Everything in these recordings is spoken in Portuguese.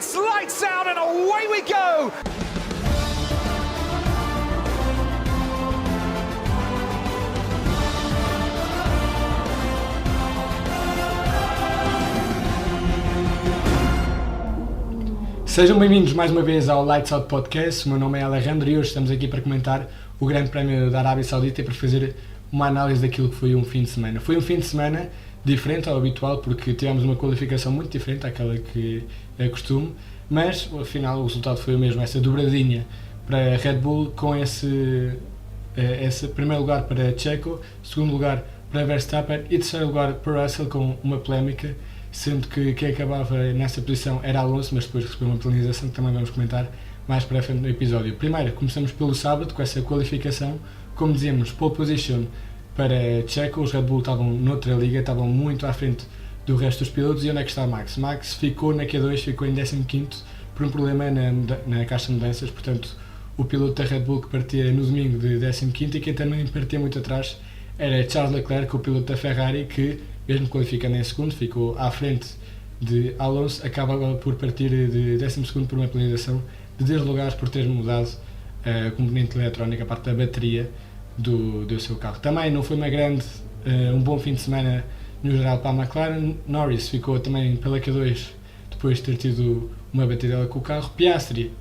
it's lights out and away we go! Sejam bem-vindos mais uma vez ao Lights Out Podcast. O meu nome é Alejandro e hoje estamos aqui para comentar o Grande Prémio da Arábia Saudita e para fazer uma análise daquilo que foi um fim de semana. Foi um fim de semana diferente ao habitual porque tivemos uma qualificação muito diferente àquela que é costume, mas afinal o resultado foi o mesmo, essa dobradinha para Red Bull com esse primeiro lugar para Checo, segundo lugar para Verstappen e terceiro lugar para Russell com uma polémica, sendo que quem acabava nessa posição era Alonso, mas depois recebeu uma penalização que também vamos comentar mais para a frente no episódio. Primeiro, começamos pelo sábado, com essa qualificação. Como dizíamos, pole position para Checo, os Red Bull estavam noutra liga, estavam muito à frente do resto dos pilotos. E onde é que está Max? Max ficou na Q2, ficou em 15º por um problema na caixa de mudanças, portanto o piloto da Red Bull que partia no domingo de 15º e quem também partia muito atrás era Charles Leclerc, o piloto da Ferrari, que mesmo qualificando em segundo, ficou à frente de Alonso, acaba por partir de 12º por uma penalização de 10 lugares por ter mudado a componente eletrónica, a parte da bateria do seu carro. Também não foi um bom fim de semana no geral para a McLaren. Norris ficou também pela Q2 depois de ter tido uma batidela com o carro. Piastri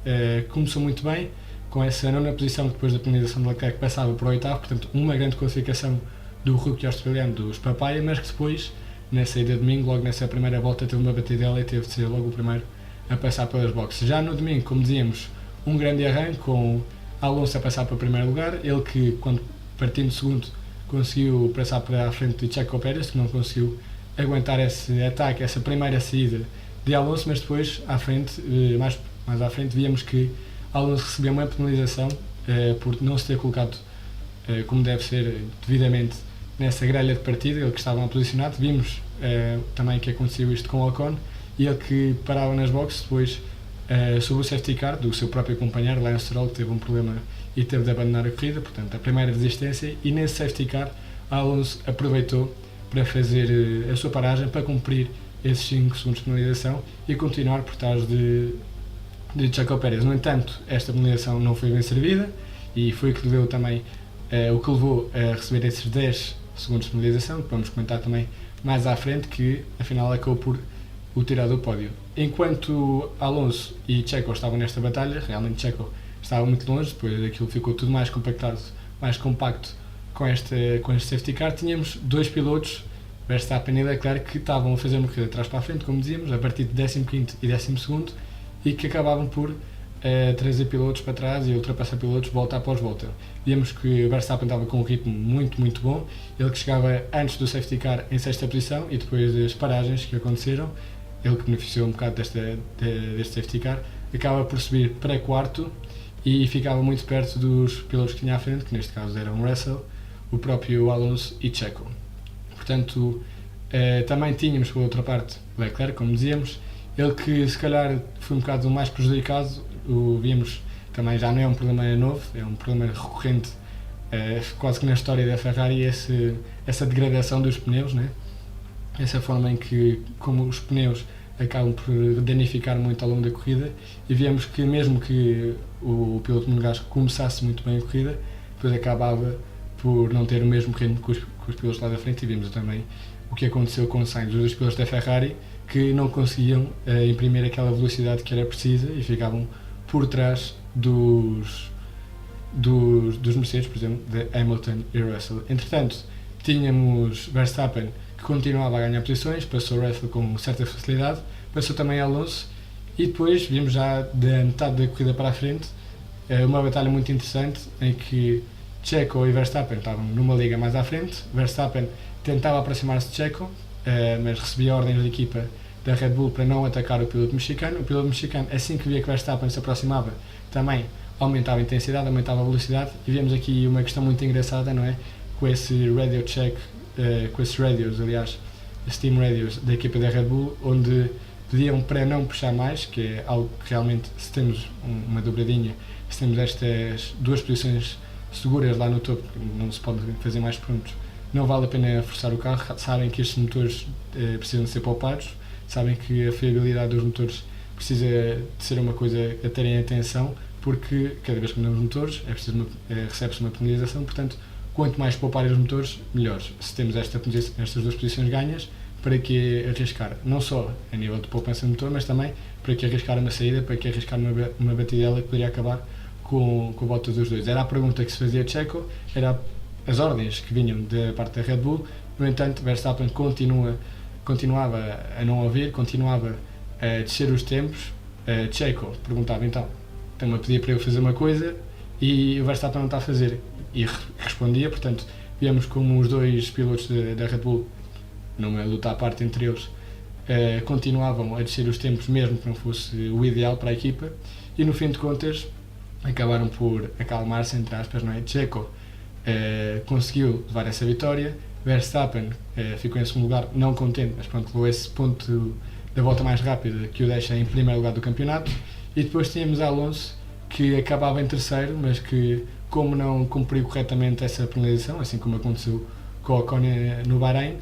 começou muito bem, com essa nona posição depois da penalização de Leclerc, que passava para o oitavo, portanto uma grande classificação do rookie australiano dos Papaya, mas que depois, na saída de domingo, logo nessa primeira volta teve uma batidela e teve de ser logo o primeiro a passar pelas boxes. Já no domingo, como dizíamos, um grande arranque com Alonso a passar para o primeiro lugar, ele que, quando partindo de segundo, conseguiu passar para a frente de Checo Pérez, que não conseguiu aguentar esse ataque, essa primeira saída de Alonso, mas depois, à frente, mais à frente, víamos que Alonso recebeu uma penalização por não se ter colocado como deve ser devidamente nessa grelha de partida, ele que estava mal posicionado. Vimos também que aconteceu isto com o Ocon e ele que parava nas boxes depois sob o safety car do seu próprio companheiro Lance Stroll, que teve um problema e teve de abandonar a corrida, portanto a primeira desistência, e nesse safety car Alonso aproveitou para fazer a sua paragem, para cumprir esses 5 segundos de penalização e continuar por trás de Checo Pérez. No entanto, esta penalização não foi bem servida e foi o que levou também o que levou a receber esses 10 segundos de penalização, que vamos comentar também mais à frente, que afinal acabou por o tirar do pódio. Enquanto Alonso e Checo estavam nesta batalha, realmente Checo estava muito longe, depois daquilo ficou tudo mais compactado, mais compacto com este safety car. Tínhamos dois pilotos, Verstappen e Leclerc, que estavam a fazer uma corrida de trás para a frente, como dizíamos, a partir de 15º e 12º, e que acabavam por trazer pilotos para trás e ultrapassar pilotos volta após volta. Vimos que o Verstappen estava com um ritmo muito bom, ele que chegava antes do safety car em 6ª posição e depois das paragens que aconteceram, ele que beneficiou um bocado deste safety car, acaba por subir para 4º e ficava muito perto dos pilotos que tinha à frente, que neste caso eram Russell, o próprio Alonso e Checo. Portanto, também tínhamos por outra parte Leclerc, como dizíamos, ele que se calhar foi um bocado mais prejudicado. Vimos também, já não é um problema novo, é um problema recorrente quase que na história da Ferrari, essa degradação dos pneus, né? Essa forma em que, como os pneus acabam por danificar muito ao longo da corrida, e vemos que mesmo que o piloto monegasco começasse muito bem a corrida, depois acabava por não ter o mesmo ritmo que os pilotos lá da frente, e vimos também o que aconteceu com o Sainz, os dois pilotos da Ferrari que não conseguiam imprimir aquela velocidade que era precisa e ficavam por trás dos Mercedes, por exemplo, de Hamilton e Russell. Entretanto, tínhamos Verstappen, que continuava a ganhar posições, passou Russell com certa facilidade, passou também Alonso, e depois vimos já da metade da corrida para a frente uma batalha muito interessante em que Checo e Verstappen estavam numa liga mais à frente. Verstappen tentava aproximar-se de Checo, mas recebia ordens da equipa da Red Bull para não atacar o piloto mexicano. O piloto mexicano, assim que via que Verstappen se aproximava, também aumentava a intensidade, aumentava a velocidade, e vemos aqui uma questão muito engraçada, não é? Com esse radio check, com esses radios, aliás, os team radios da equipa da Red Bull, onde pediam para não puxar mais, que é algo que realmente, se temos uma dobradinha, se temos estas duas posições seguras lá no topo, não se pode fazer mais pontos, não vale a pena forçar o carro. Sabem que estes motores precisam de ser poupados, sabem que a fiabilidade dos motores precisa de ser uma coisa a terem atenção, porque cada vez que mudamos motores recebe-se uma penalização, portanto, quanto mais pouparem os motores, melhor. Se temos estas duas posições ganhas, para que arriscar? Não só a nível de poupança de motor, mas também para que arriscar uma saída, para que arriscar uma batidela que poderia acabar com a volta dos dois. Era a pergunta que se fazia a Checo, era as ordens que vinham da parte da Red Bull. No entanto, Verstappen continuava a não ouvir, continuava a descer os tempos. Checo perguntava então, tem-me a pedir para eu fazer uma coisa e o Verstappen não está a fazer, e respondia. Portanto, víamos como os dois pilotos da Red Bull, numa luta à parte entre eles, continuavam a descer os tempos, mesmo que não fosse o ideal para a equipa, e no fim de contas acabaram por acalmar-se, entre aspas, não é? Checo conseguiu levar essa vitória, Verstappen ficou em segundo lugar, não contente, mas pronto, levou esse ponto da volta mais rápida que o deixa em primeiro lugar do campeonato. E depois tínhamos Alonso, que acabava em terceiro, mas que, como não cumpriu corretamente essa penalização, assim como aconteceu com o Ocon no Bahrein,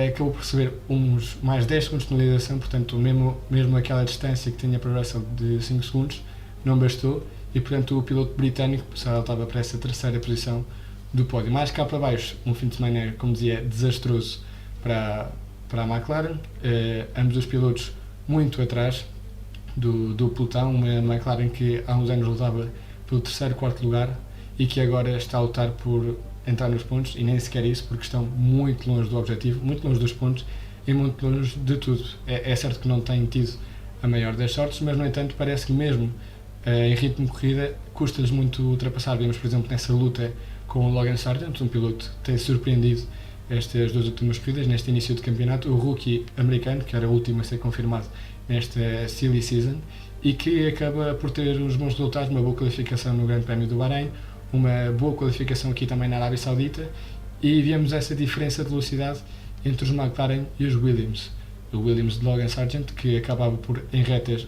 acabou por receber uns mais 10 segundos de penalização. Portanto, mesmo aquela distância que tinha para o Russell de 5 segundos não bastou, e portanto o piloto britânico saltava para essa terceira posição do pódio. Mais cá para baixo, um fim de semana, como dizia, desastroso para a McLaren, ambos os pilotos muito atrás do pelotão, uma McLaren que há uns anos lutava pelo terceiro, quarto lugar, e que agora está a lutar por entrar nos pontos, e nem sequer isso, porque estão muito longe do objetivo, muito longe dos pontos e muito longe de tudo. É certo que não têm tido a maior das sortes, mas no entanto parece que mesmo em ritmo de corrida custa-lhes muito ultrapassar. Vimos, por exemplo, nessa luta com o Logan Sargent, um piloto que tem surpreendido estas duas últimas corridas, neste início de campeonato, o rookie americano, que era o último a ser confirmado nesta silly season, e que acaba por ter uns bons resultados, uma boa qualificação no Grande Prémio do Bahrein, uma boa qualificação aqui também na Arábia Saudita, e vemos essa diferença de velocidade entre os McLaren e os Williams. O Williams de Logan Sargent, que acabava por, em retas,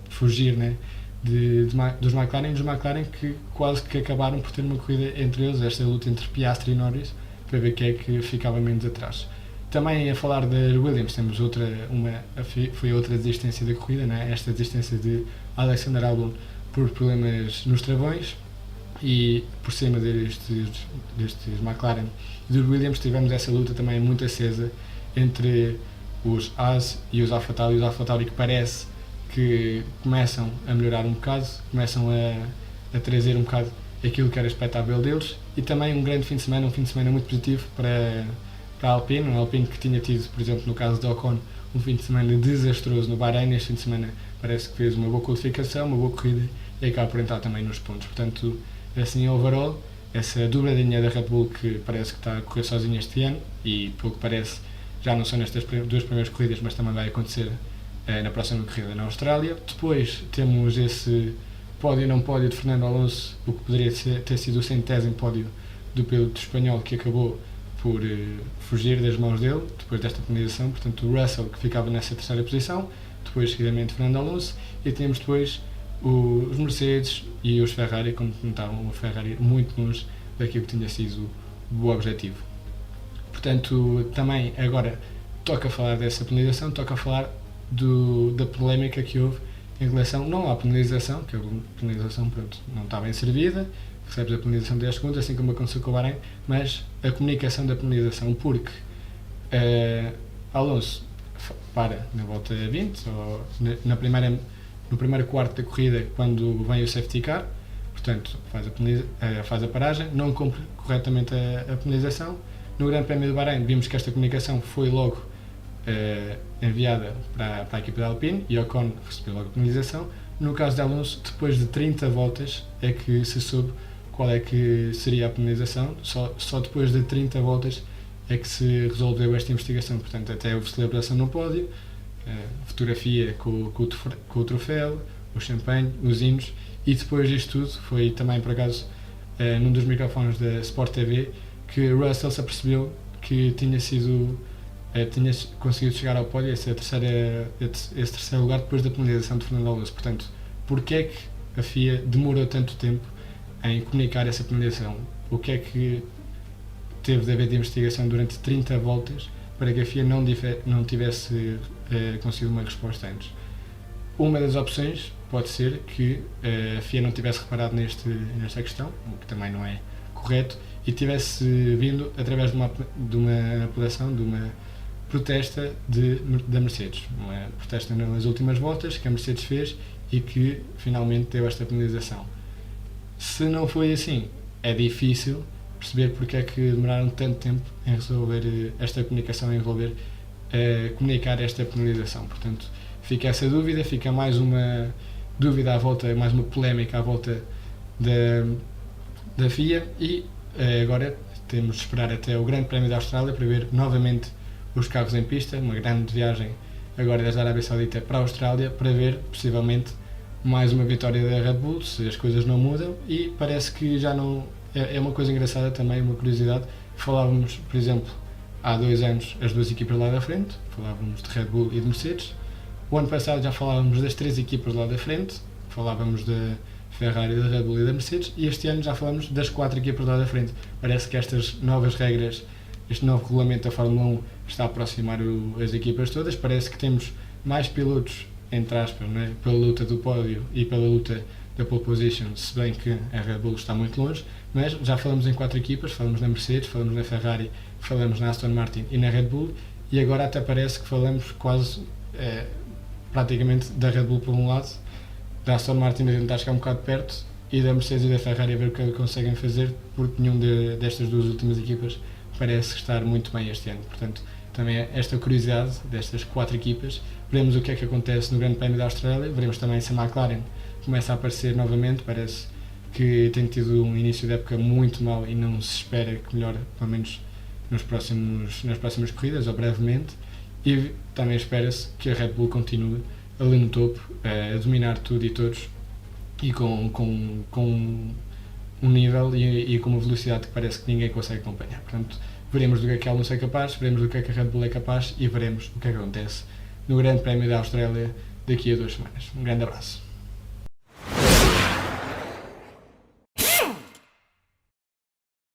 fugir, né, dos McLaren, que quase que acabaram por ter uma corrida entre eles, esta luta entre Piastri e Norris, para ver quem é que ficava menos atrás. Também a falar da Williams, temos foi outra desistência da corrida, né? Esta desistência de Alexander Albon por problemas nos travões, e por cima destes McLaren e dos Williams tivemos essa luta também muito acesa entre os Haas e os AlphaTauri, que parece que começam a melhorar um bocado, começam a trazer um bocado aquilo que era expectável deles. E também um grande fim de semana muito positivo para a Alpine, um Alpine que tinha tido, por exemplo, no caso de Ocon, um fim de semana desastroso no Bahrein. Este fim de semana parece que fez uma boa qualificação, uma boa corrida, e acaba por entrar também nos pontos. Portanto, assim, overall, essa dobradinha da Red Bull, que parece que está a correr sozinha este ano, e pelo que parece já não são nestas duas primeiras corridas, mas também vai acontecer na próxima corrida na Austrália. Depois temos esse pódio não pódio de Fernando Alonso, o que poderia ter sido o 100º pódio do piloto espanhol, que acabou por fugir das mãos dele depois desta penalização. Portanto, o Russell, que ficava nessa terceira posição, depois seguidamente Fernando Alonso, e temos depois os Mercedes e os Ferrari, como comentavam, o Ferrari muito longe daquilo que tinha sido o objetivo. Portanto, também agora toca falar dessa penalização, toca falar da polémica que houve em relação, não à penalização, que a penalização, pronto, não está bem servida, recebes a penalização de 10 segundos, assim como aconteceu com o Bahrein, mas a comunicação da penalização, porque Alonso para na volta 20, ou no primeiro quarto da corrida, quando vem o safety car, portanto faz a paragem, não cumpre corretamente a penalização. No Grande Prémio do Bahrein vimos que esta comunicação foi logo enviada para a equipa da Alpine, e Ocon recebeu logo a penalização. No caso de Alonso, depois de 30 voltas é que se soube qual é que seria a penalização. Só depois de 30 voltas é que se resolveu esta investigação. Portanto, até houve celebração no pódio, fotografia com o troféu, o champanhe, os hinos, e depois disto tudo foi também, por acaso, num dos microfones da Sport TV, que Russell se apercebeu que tinha conseguido chegar ao pódio, esse terceiro lugar, depois da penalização de Fernando Alonso. Portanto, porquê é que a FIA demorou tanto tempo em comunicar essa penalização? O que é que teve de haver de investigação durante 30 voltas para que a FIA não tivesse conseguido uma resposta antes? uma das opções pode ser que a FIA não tivesse reparado nesta questão, o que também não é correto, e tivesse vindo através de uma apelação, de uma protesta da Mercedes. Uma protesta nas últimas voltas que a Mercedes fez e que finalmente deu esta penalização. Se não foi assim, é difícil perceber porque é que demoraram tanto tempo em resolver esta comunicação, em comunicar esta penalização. Portanto, fica essa dúvida, fica mais uma dúvida à volta, mais uma polémica à volta da FIA e agora temos de esperar até o Grande Prémio da Austrália para ver novamente os carros em pista, uma grande viagem agora desde a Arábia Saudita para a Austrália para ver possivelmente mais uma vitória da Red Bull, se as coisas não mudam, e parece que já não... É uma coisa engraçada também, uma curiosidade, falávamos, por exemplo, há 2 anos as 2 equipas lá da frente, falávamos de Red Bull e de Mercedes. O ano passado já falávamos das 3 equipas lá da frente, falávamos da Ferrari, da Red Bull e da Mercedes, e este ano já falamos das 4 equipas lá da frente. Parece que estas novas regras, este novo regulamento da Fórmula 1 está a aproximar as equipas todas, parece que temos mais pilotos, entre aspas, né, pela luta do pódio e pela luta da pole position, se bem que a Red Bull está muito longe, mas já falamos em 4 equipas, falamos na Mercedes, falamos na Ferrari, falamos na Aston Martin e na Red Bull, e agora até parece que falamos quase praticamente da Red Bull por um lado, da Aston Martin a tentar chegar um bocado perto e da Mercedes e da Ferrari a ver o que conseguem fazer, porque nenhum destas 2 últimas equipas parece estar muito bem este ano. Portanto, também esta curiosidade destas 4 equipas, veremos o que é que acontece no Grande Prémio da Austrália, veremos também se a McLaren começa a aparecer novamente, parece que tem tido um início de época muito mau e não se espera que melhore, pelo menos nas próximas corridas, ou brevemente, e também espera-se que a Red Bull continue ali no topo, a dominar tudo e todos, e com um nível e com uma velocidade que parece que ninguém consegue acompanhar. Portanto, veremos do que é que ela não é capaz, veremos do que é que a Red Bull é capaz e veremos o que é que acontece no Grande Prémio da Austrália daqui a 2 semanas. Um grande abraço.